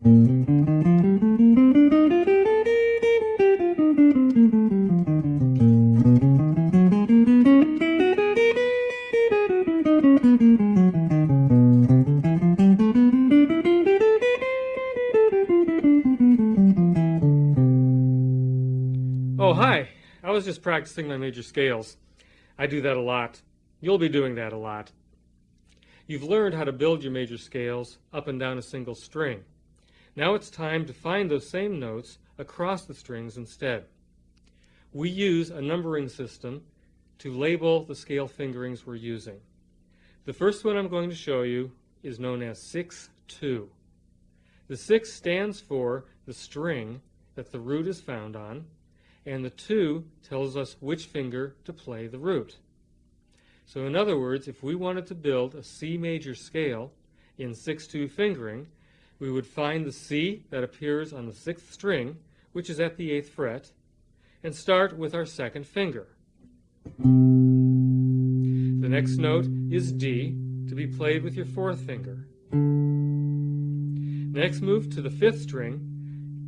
Oh, hi. I was just practicing my major scales. I do that a lot. You'll be doing that a lot. You've learned how to build your major scales up and down a single string. Now it's time to find those same notes across the strings instead. We use a numbering system to label the scale fingerings we're using. The first one I'm going to show you is known as 6-2. The 6 stands for the string that the root is found on, and the 2 tells us which finger to play the root. So in other words, if we wanted to build a C major scale in 6-2 fingering, we would find the C that appears on the 6th string, which is at the 8th fret, and start with our 2nd finger. The next note is D, to be played with your 4th finger. Next, move to the 5th string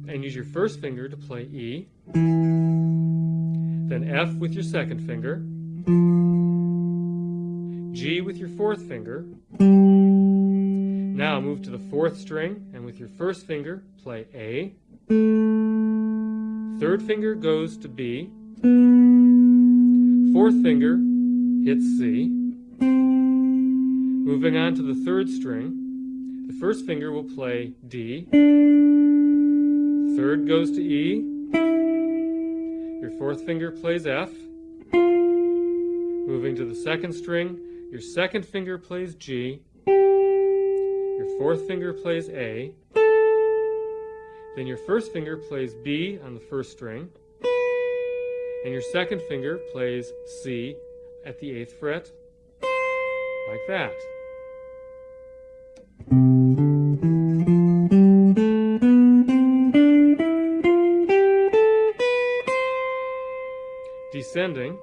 and use your 1st finger to play E, then F with your 2nd finger, G with your 4th finger. Now move to the 4th string and with your 1st finger play A. 3rd finger goes to B. 4th finger hits C. Moving on to the 3rd string, the 1st finger will play D. 3rd goes to E. Your 4th finger plays F. Moving to the 2nd string, your 2nd finger plays G. Your 4th finger plays A. Then your 1st finger plays B on the 1st string. And your 2nd finger plays C at the 8th fret, like that. Descending.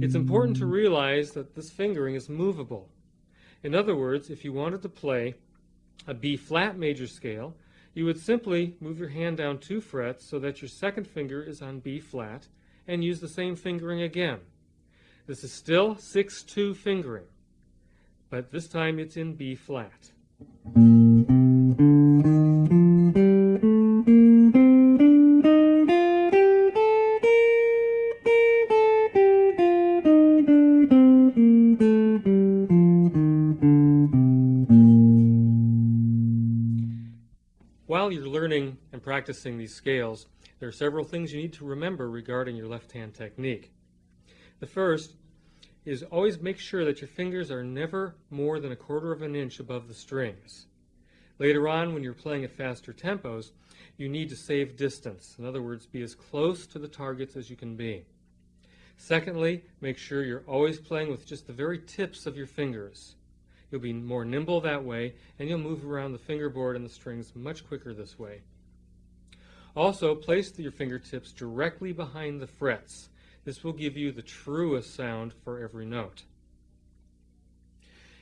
It's important to realize that this fingering is movable. In other words, if you wanted to play a B flat major scale, you would simply move your hand down 2 frets so that your 2nd finger is on B flat and use the same fingering again. This is still 6-2 fingering, but this time it's in B flat. While you're learning and practicing these scales, there are several things you need to remember regarding your left-hand technique. The first is always make sure that your fingers are never more than 1/4 of an inch above the strings. Later on, when you're playing at faster tempos, you need to save distance. In other words, be as close to the targets as you can be. Secondly, make sure you're always playing with just the very tips of your fingers. You'll be more nimble that way, and you'll move around the fingerboard and the strings much quicker this way. Also, place your fingertips directly behind the frets. This will give you the truest sound for every note.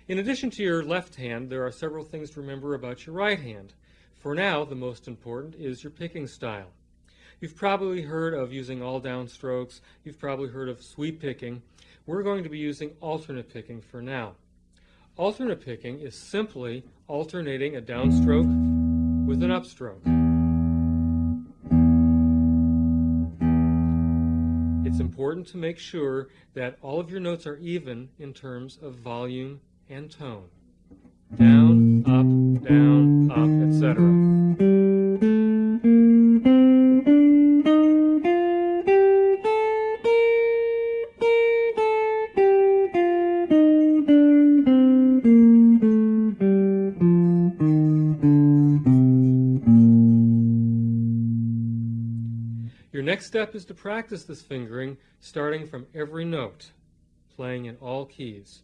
In addition to your left hand, there are several things to remember about your right hand. For now, the most important is your picking style. You've probably heard of using all downstrokes. You've probably heard of sweep picking. We're going to be using alternate picking for now. Alternate picking is simply alternating a downstroke with an upstroke. It's important to make sure that all of your notes are even in terms of volume and tone. Down, up, etc. Your next step is to practice this fingering starting from every note, playing in all keys.